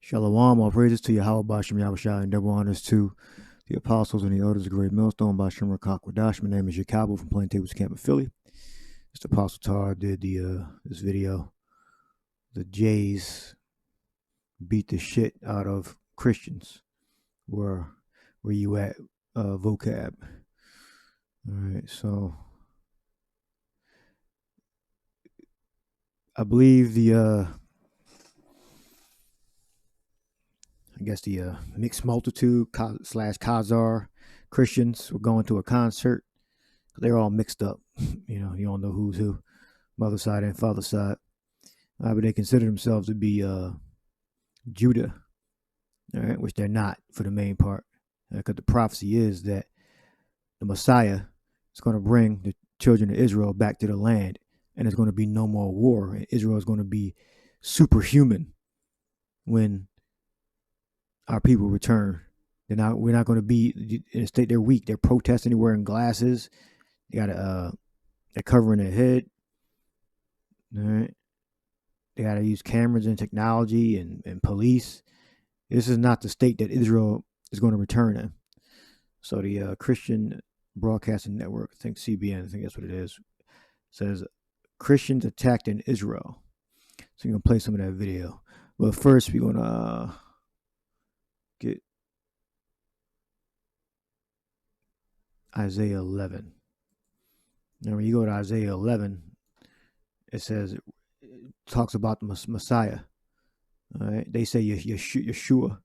Shalom, all praises to Yahweh Bashem Yahushua, and double honors to the apostles and the elders of the great millstone Bashem Rakak Wadash. My name is Yakalba from Plain Tables Camp in Philly. Mr. Apostle Tar did this video. The Jays beat the shit out of Christians. Where you at, vocab? All right, so I believe the mixed multitude / Khazar Christians were going to a concert. They're all mixed up. You don't know who's who, mother side and father side. But they consider themselves to be Judah, all right, which they're not for the main part. Because the prophecy is that the Messiah is going to bring the children of Israel back to the land, and there's going to be no more war. And Israel is going to be superhuman when our people return. We're not going to be in a state. They're weak. They're protesting. They're wearing glasses. They're covering their head. All right. They got to use cameras and technology and police. This is not the state that Israel is going to return in. So the Christian Broadcasting Network, I think CBN, I think that's what it is, says Christians attacked in Israel. So you're going to play some of that video. But first, we're going to get Isaiah 11. Now, when you go to Isaiah 11, it talks about the Messiah. All right, they say Yeshua.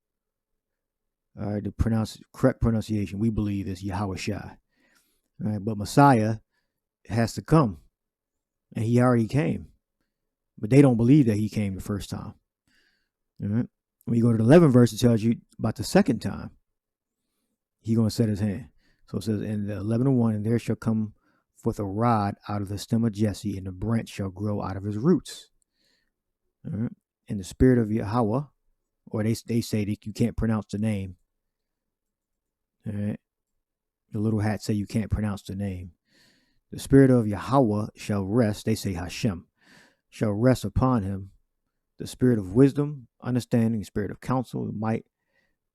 All right, the correct pronunciation we believe is Yahushua. All right, but Messiah has to come, and he already came, but they don't believe that he came the first time. All right. When you go to the 11th verse, it tells you about the second time he's going to set his hand. So it says in the 11:1, and there shall come forth a rod out of the stem of Jesse, and a branch shall grow out of his roots. All right. And the spirit of Yahweh, or they say that you can't pronounce the name. All right. The little hats say you can't pronounce the name. The spirit of Yahweh shall rest, they say Hashem, shall rest upon him. The spirit of wisdom, understanding, spirit of counsel, might,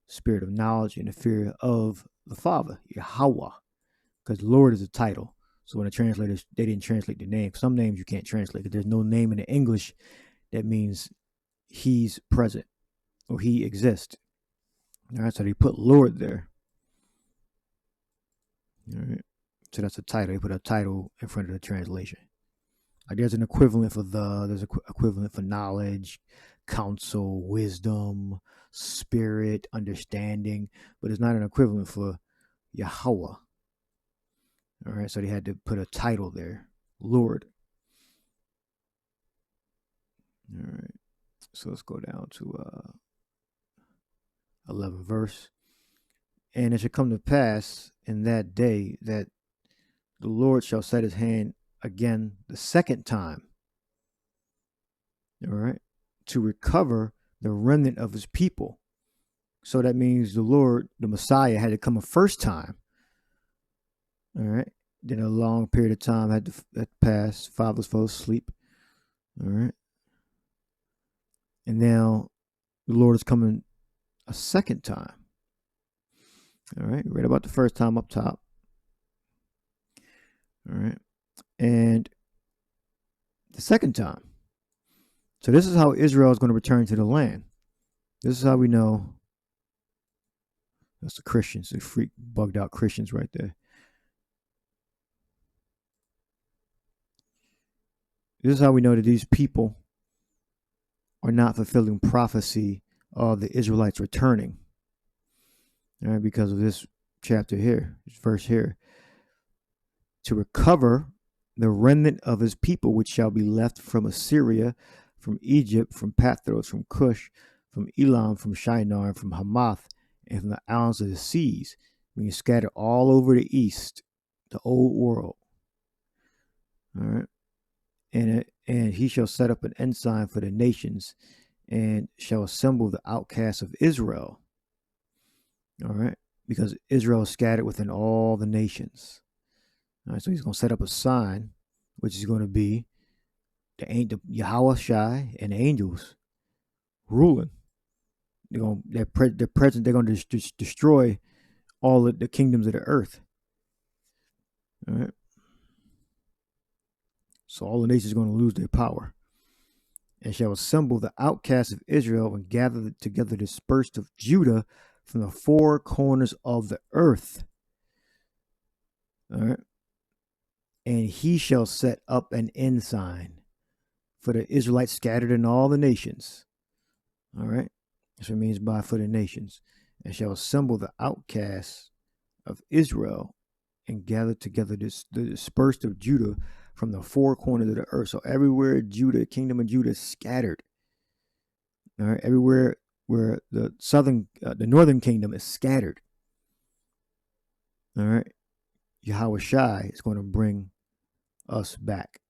spirit of knowledge, and the fear of the Father, Yahweh. Because Lord is a title. So when the translators, they didn't translate the name. Some names you can't translate because there's no name in the English that means he's present or he exists. All right, so they put Lord there. All right, so that's a title. They put a title in front of the translation. Like there's an equivalent for there's an equivalent for knowledge, counsel, wisdom, spirit, understanding, but it's not an equivalent for Yahweh. All right, so they had to put a title there, Lord. All right, so let's go down to 11th verse. And it shall come to pass in that day that the Lord shall set his hand again the second time, all right, to recover the remnant of his people. So that means the Lord, the Messiah, had to come a first time. All right. Then a long period of time had to pass. Fathers fell asleep. All right. And now the Lord is coming a second time. All right. Read about the first time up top. All right. And the second time. So this is how Israel is going to return to the land. This is how we know. That's the Christians, the freak bugged out Christians right there. This is how we know that these people are not fulfilling prophecy of the Israelites returning. All right, because of this chapter here, this verse here. To recover the remnant of his people, which shall be left from Assyria, from Egypt, from Pathros, from Cush, from Elam, from Shinar, from Hamath, and from the islands of the seas, being scattered all over the east, the old world. All right. And he shall set up an ensign for the nations, and shall assemble the outcasts of Israel. All right. Because Israel is scattered within all the nations. All right, so he's going to set up a sign, which is going to be the Yahushua and the angels ruling. They're present. They're going to destroy all of the kingdoms of the earth. All right. So all the nations are going to lose their power. And shall assemble the outcasts of Israel and gather together dispersed of Judah from the four corners of the earth. All right. And he shall set up an ensign for the Israelites scattered in all the nations. All right. That's what it means by for the nations. And shall assemble the outcasts of Israel and gather together the dispersed of Judah from the four corners of the earth. So everywhere Judah, kingdom of Judah is scattered. All right. Everywhere where the northern kingdom is scattered. All right. Yahweh Shai is going to bring us back.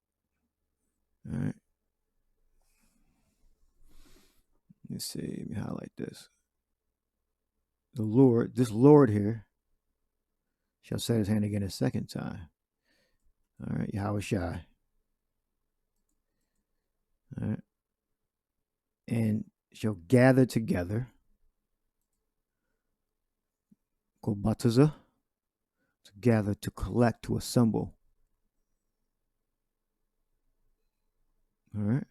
All right. Let's see. Let me highlight this. This Lord here shall set his hand again a second time. All right. Yahweh Shai. All right. And shall gather together. Kobataza. To gather, to collect, to assemble. All right.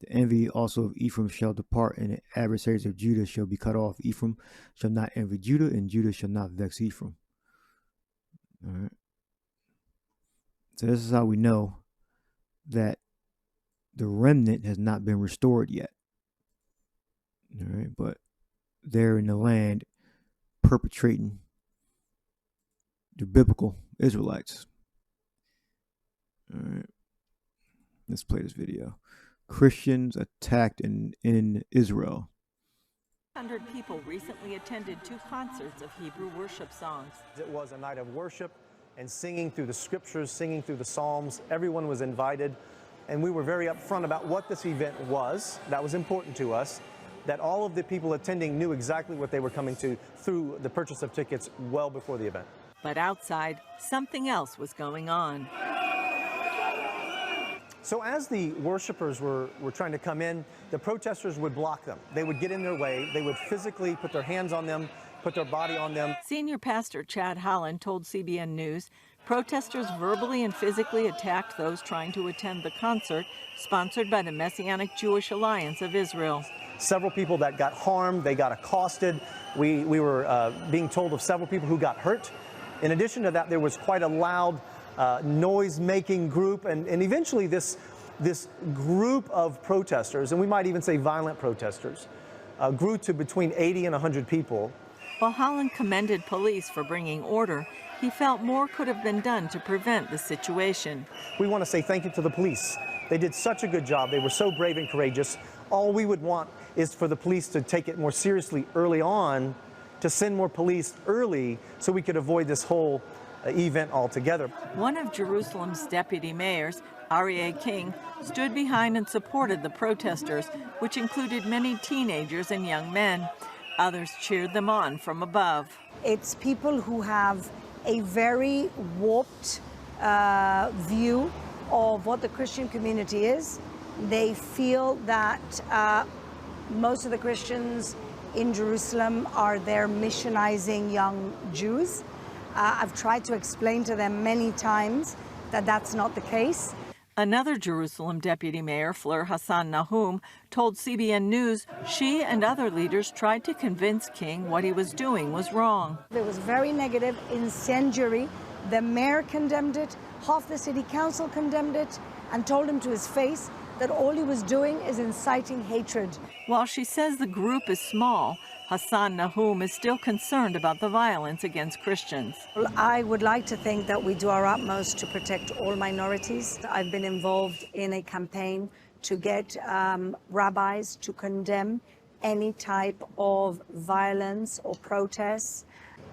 The envy also of Ephraim shall depart, and the adversaries of Judah shall be cut off. Ephraim shall not envy Judah, and Judah shall not vex Ephraim. All right. So this is how we know that the remnant has not been restored yet. All right. But they're in the land perpetrating the biblical Israelites. All right. Let's play this video. Christians attacked in Israel. 100 people recently attended 2 concerts of Hebrew worship songs. It was a night of worship and singing through the scriptures, singing through the Psalms. Everyone was invited, and we were very upfront about what this event was. That was important to us, that all of the people attending knew exactly what they were coming to through the purchase of tickets well before the event. But outside, something else was going on. So as the worshipers were trying to come in, the protesters would block them. They would get in their way. They would physically put their hands on them, put their body on them. Senior pastor Chad Holland told CBN News protesters verbally and physically attacked those trying to attend the concert sponsored by the Messianic Jewish Alliance of Israel. Several people that got harmed, they got accosted. We were being told of several people who got hurt. In addition to that, there was quite a loud noise-making group, and eventually this group of protesters, and we might even say violent protesters, grew to between 80 and 100 people. While Holland commended police for bringing order, he felt more could have been done to prevent the situation. We want to say thank you to the police. They did such a good job. They were so brave and courageous. All we would want is for the police to take it more seriously early on, to send more police early so we could avoid this whole event altogether. One of Jerusalem's deputy mayors, Aryeh King, stood behind and supported the protesters, which included many teenagers and young men. Others cheered them on from above. It's people who have a very warped view of what the Christian community is. They feel that most of the Christians in Jerusalem are there missionizing young Jews. I've tried to explain to them many times that that's not the case. Another Jerusalem deputy mayor, Fleur Hassan Nahum, told CBN News she and other leaders tried to convince King what he was doing was wrong. It was very negative, incendiary. The mayor condemned it, half the city council condemned it, and told him to his face that all he was doing is inciting hatred. While she says the group is small, Hassan Nahum is still concerned about the violence against Christians. Well, I would like to think that we do our utmost to protect all minorities. I've been involved in a campaign to get rabbis to condemn any type of violence or protests.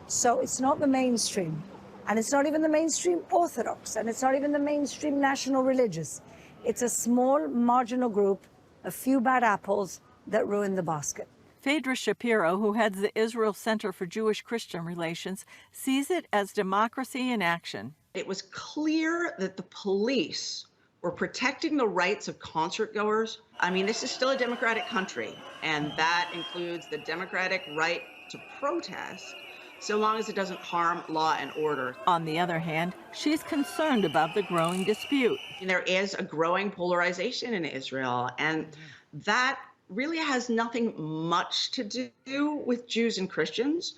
So it's not the mainstream, and it's not even the mainstream Orthodox, and it's not even the mainstream national religious. It's a small marginal group, a few bad apples that ruin the basket. Phaedra Shapiro, who heads the Israel Center for Jewish-Christian Relations, sees it as democracy in action. It was clear that the police We're protecting the rights of concert goers. I mean, this is still a democratic country, and that includes the democratic right to protest, so long as it doesn't harm law and order. On the other hand, she's concerned about the growing dispute. There is a growing polarization in Israel, and that really has nothing much to do with Jews and Christians,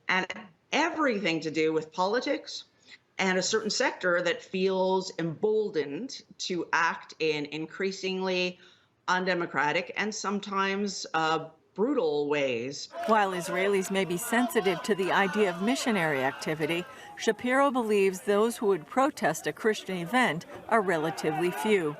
and everything to do with politics and a certain sector that feels emboldened to act in increasingly undemocratic and sometimes brutal ways. While Israelis may be sensitive to the idea of missionary activity, Shapiro believes those who would protest a Christian event are relatively few.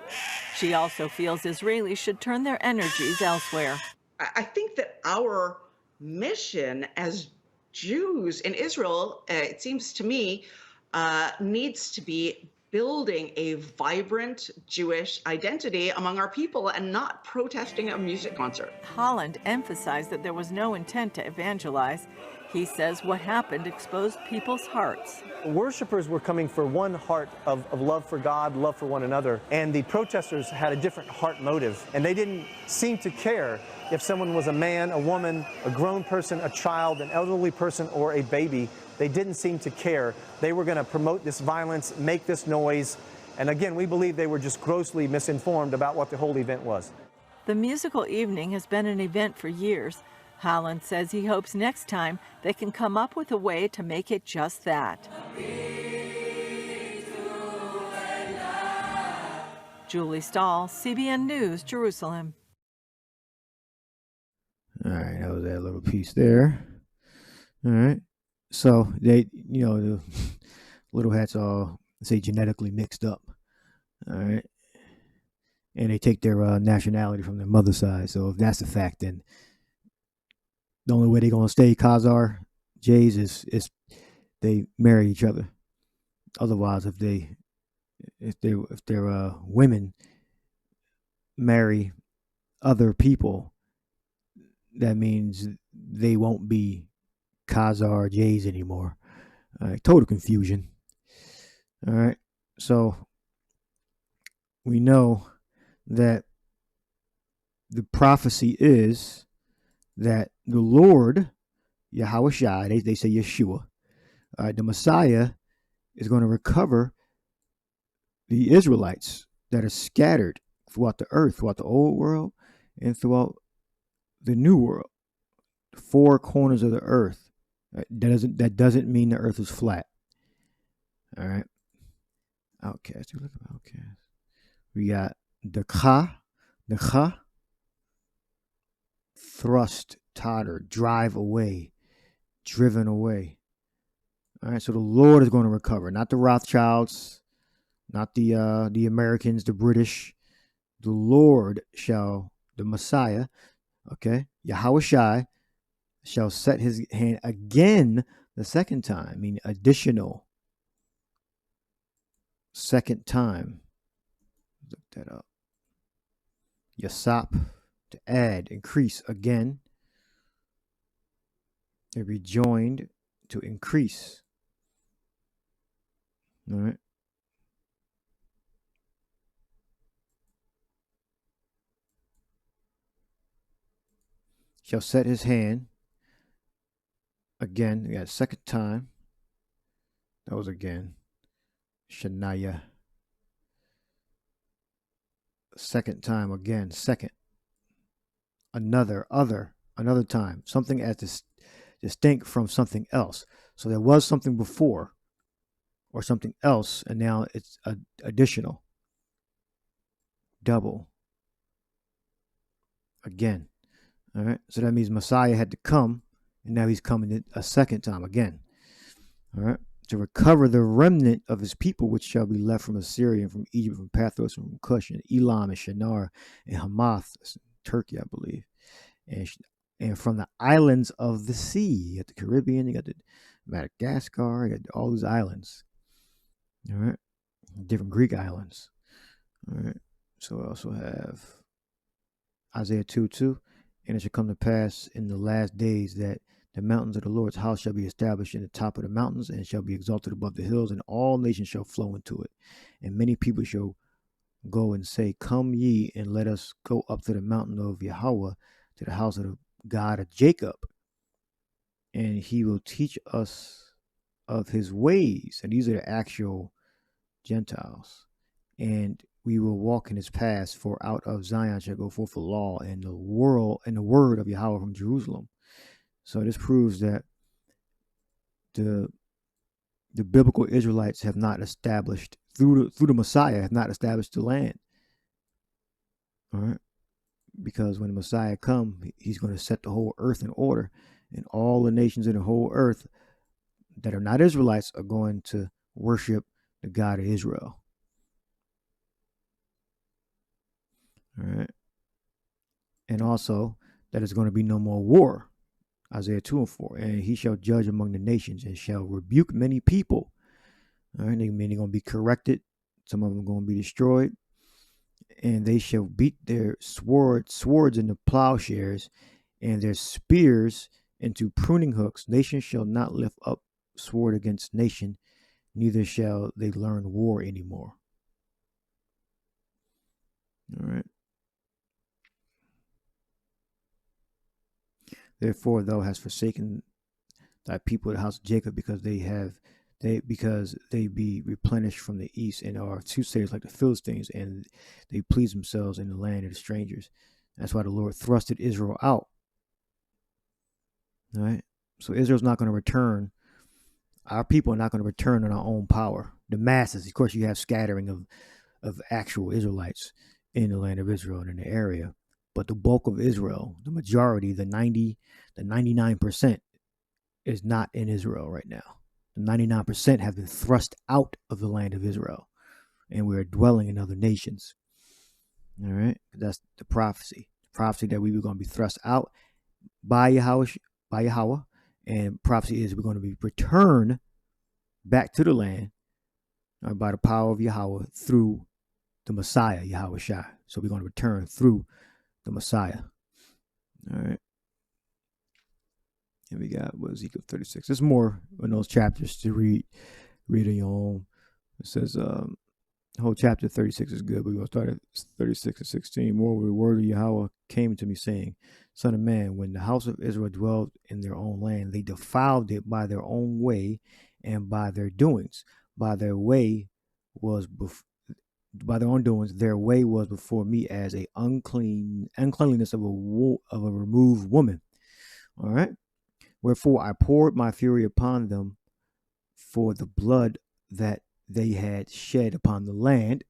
She also feels Israelis should turn their energies elsewhere. I think that our mission as Jews in Israel, it seems to me, needs to be building a vibrant Jewish identity among our people and not protesting a music concert. Holland emphasized that there was no intent to evangelize. He says what happened exposed people's hearts. Worshippers were coming for one heart of love for God, love for one another, and the protesters had a different heart motive, and they didn't seem to care if someone was a man, a woman, a grown person, a child, an elderly person, or a baby. They didn't seem to care. They were going to promote this violence, make this noise, and again, we believe they were just grossly misinformed about what the whole event was. The musical evening has been an event for years. Holland says he hopes next time they can come up with a way to make it just that. Julie Stahl, CBN News, Jerusalem. All right, that was that little piece there. All right. So they, the little hats all say genetically mixed up. All right. And they take their nationality from their mother's side. So if that's a fact, then the only way they're gonna stay Khazar Jays is they marry each other. Otherwise, if their women marry other people, that means they won't be Khazar Jays anymore. Total confusion. All right, so we know that the prophecy is that the Lord, Yahushua, they say Yeshua, the Messiah, is going to recover the Israelites that are scattered throughout the earth, throughout the old world, and throughout the new world, the four corners of the earth. That doesn't mean the earth is flat. All right. Outcast. Look at outcast. We got the Cha, thrust, totter, drive away, driven away. All right. So the Lord is going to recover, not the Rothschilds, not the Americans, the British. The Lord shall, the Messiah, okay, Yahushua, shall set his hand again the second time, meaning additional. Second time. Look that up. Yasap, to add, increase again. And rejoined, to increase. All right. Shall set his hand again. We got second time. That was again. Shania. Second time again. Second. Another time. Something as distinct from something else. So there was something before or something else, and now it's additional. Double. Again. All right. So that means Messiah had to come, and now he's coming a second time again. All right. To recover the remnant of his people, which shall be left from Assyria and from Egypt, from Pathros, and from Cush, and Elam, and Shinar, and Hamath, Turkey, I believe, and from the islands of the sea. You got the Caribbean, you got the Madagascar, you got all these islands. All right, different Greek islands. All right. So we also have Isaiah 2:2, and it shall come to pass in the last days that the mountains of the Lord's house shall be established in the top of the mountains, and shall be exalted above the hills, and all nations shall flow into it. And many people shall go and say, come ye and let us go up to the mountain of Yahweh, to the house of the God of Jacob, and he will teach us of his ways. And these are the actual Gentiles. And we will walk in his paths, for out of Zion shall go forth the law and the word of Yahweh from Jerusalem. So this proves that the biblical Israelites have not established, through the Messiah, have not established the land. All right. Because when the Messiah comes, he's going to set the whole earth in order, and all the nations in the whole earth that are not Israelites are going to worship the God of Israel. All right. And also that there's going to be no more war. Isaiah 2 and 4. And he shall judge among the nations and shall rebuke many people. All right. Many going to be corrected. Some of them are going to be destroyed. And they shall beat their swords into plowshares, and their spears into pruning hooks. Nation shall not lift up sword against nation, neither shall they learn war anymore. All right. Therefore thou hast forsaken thy people, the house of Jacob, because they be replenished from the east, and are soothsayers like the Philistines, and they please themselves in the land of the strangers. That's why the Lord thrusted Israel out. All right. So Israel's not going to return. Our people are not going to return on our own power. The masses, of course, you have scattering of actual Israelites in the land of Israel and in the area. But the bulk of Israel, the majority, the 99% is not in Israel right now. The 99% have been thrust out of the land of Israel, and we are dwelling in other nations. All right. That's the prophecy. The prophecy that we were going to be thrust out by Yahweh, and prophecy is we're going to be returned back to the land by the power of Yahweh through the Messiah, Yahweh Shai. So we're going to return through the Messiah. All right. And we got Ezekiel 36. There's more in those chapters to read on your own. It says the whole chapter 36 is good, but we're going to start at 36 and 16. Moreover, the word of Yahweh came to me, saying, Son of man, when the house of Israel dwelled in their own land, they defiled it by their own way and by their doings. By their own doings, their way was before me as a uncleanliness of a removed woman. All right. Wherefore I poured my fury upon them for the blood that they had shed upon the land,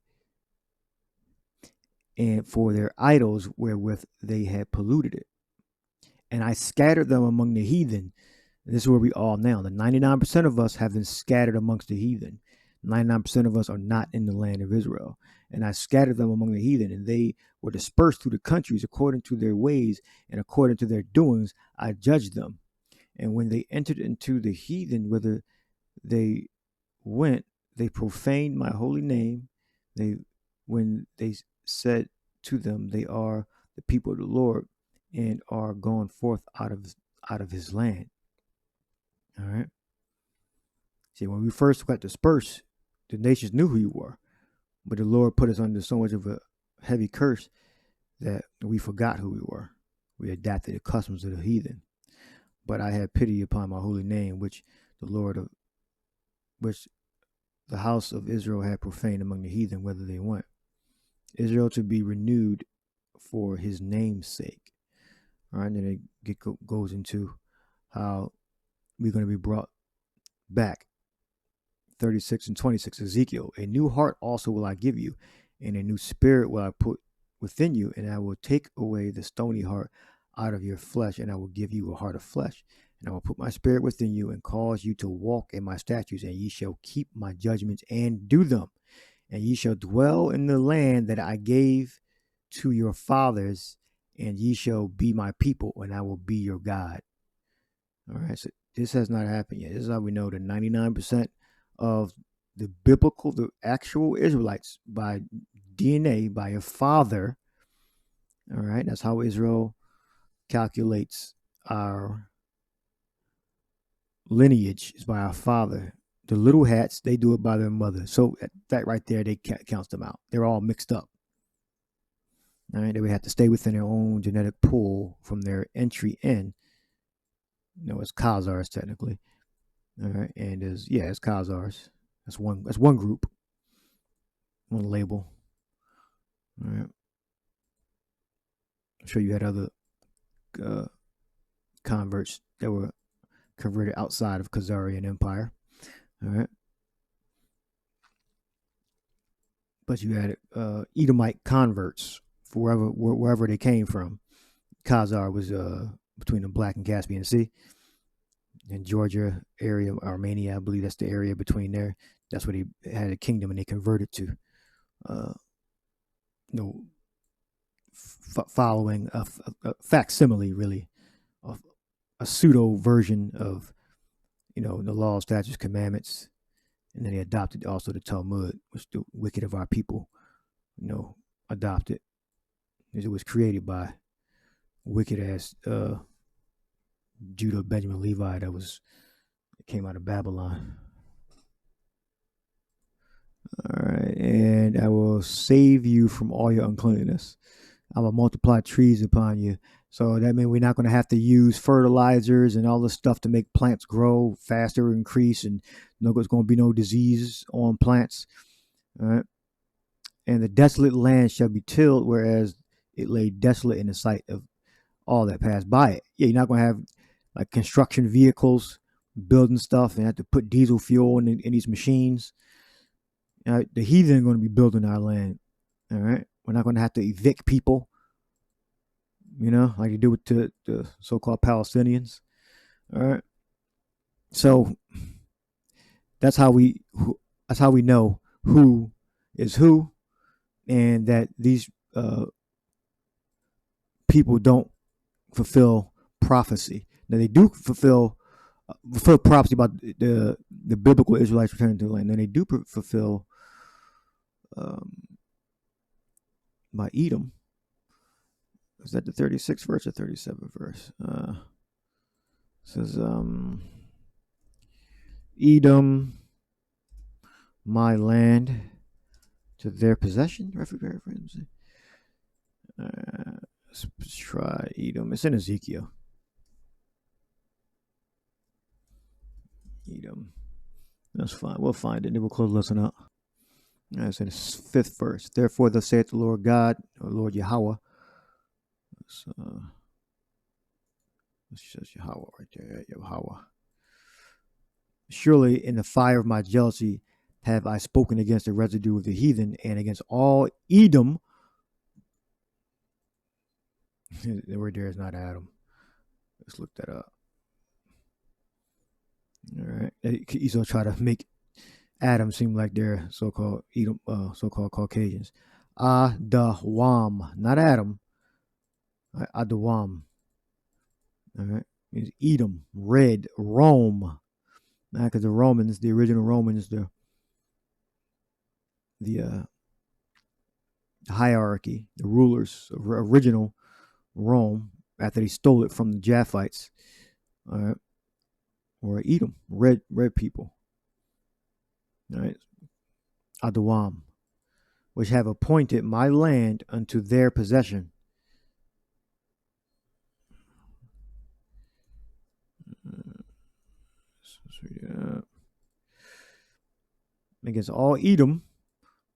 and for their idols wherewith they had polluted it. And I scattered them among the heathen. And this is where we are now. The 99% of us have been scattered amongst the heathen. 99% of us are not in the land of Israel. And I scattered them among the heathen, and they were dispersed through the countries according to their ways and according to their doings. I judged them. And when they entered into the heathen, whither they went, they profaned my holy name. When they said to them, they are the people of the Lord, and are gone forth out of his land. All right. See, when we first got dispersed, the nations knew who you were, but the Lord put us under so much of a heavy curse that we forgot who we were. We adapted the customs of the heathen. But I had pity upon my holy name, which the house of Israel had profaned among the heathen, whither they went. Israel to be renewed for his name's sake. All right, and then it goes into how we're going to be brought back. 36 and 26, Ezekiel, a new heart also will I give you, and a new spirit will I put within you, and I will take away the stony heart out of your flesh, and I will give you a heart of flesh. And I will put my spirit within you, and cause you to walk in my statutes, and ye shall keep my judgments and do them. And ye shall dwell in the land that I gave to your fathers, and ye shall be my people, and I will be your God. All right, so this has not happened yet. This is how we know that 99% of the actual Israelites by DNA, by a father, all right, that's how Israel calculates our lineage, is by our father, The little hats, they do it by their mother. So that right there, they counts them out. They're all mixed up. All right, they would have to stay within their own genetic pool from their entry in. It's Khazars technically. All right, and it's Khazars. That's one group, one label. All right. I'm sure you had other converts that were converted outside of Khazarian Empire. All right. But you had Edomite converts wherever they came from. Khazar was between the Black and Caspian Sea. In Georgia area, Armenia, I believe that's the area between there. That's where they had a kingdom and they converted to. Following a facsimile, really, of a pseudo version of, the law, statutes, commandments, and then they adopted also the Talmud, which the wicked of our people, adopted. It was created by wicked ass Judah, Benjamin, Levi that came out of Babylon. All right, and I will save you from all your uncleanness. I will multiply trees upon you. So that means we're not going to have to use fertilizers and all this stuff to make plants grow faster, increase, and there's going to be no diseases on plants. All right. And the desolate land shall be tilled, whereas it lay desolate in the sight of all that passed by it. Yeah, you're not going to have like construction vehicles building stuff and have to put diesel fuel in these machines. The heathen are going to be building our land. All right. We're not going to have to evict people, like you do with the so-called Palestinians. All right. So that's how we know who is who, and that these people don't fulfill prophecy. Now they do fulfill prophecy about the biblical Israelites returning to the land. And they do fulfill by Edom. Is that the 36th verse or 37th verse? It says, Edom, my land, to their possession. Let's try Edom. It's in Ezekiel. Edom. That's fine. We'll find it. Then we'll close the lesson out. It's in the 5th verse. Therefore, thus saith the Lord God, or Lord Yahweh. It says Yahweh right there. Yahweh. Surely in the fire of my jealousy have I spoken against the residue of the heathen and against all Edom. The word there is not Adam. Let's look that up. All right. Esau try to make Adam seem like they're so-called Edom, so-called Caucasians. Adawam, not Adam. Adawam. All right. Means Edom, red, Rome. Now, because the Romans, the original Romans, the hierarchy, the rulers of original Rome, after they stole it from the Japhites, all right, or Edom, red people. All right, Adawam, which have appointed my land unto their possession. Against all Edom,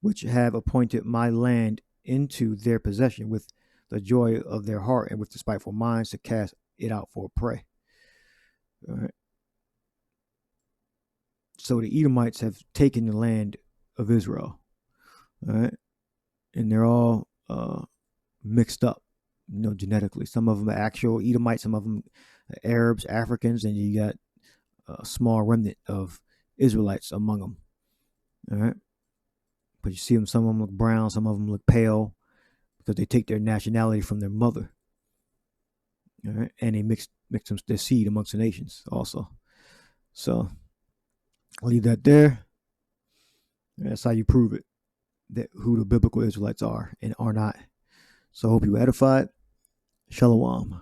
which have appointed my land into their possession with the joy of their heart and with despiteful minds to cast it out for prey. All right. So the Edomites have taken the land of Israel. All right. And they're all mixed up, genetically. Some of them are actual Edomites, some of them are Arabs, Africans, and you got a small remnant of Israelites among them. All right. But you see them, some of them look brown, some of them look pale, because they take their nationality from their mother. All right. And they mix them, their seed amongst the nations also. So I'll leave that there. That's how you prove it, that who the biblical Israelites are and are not. So I hope you edified. Shalom.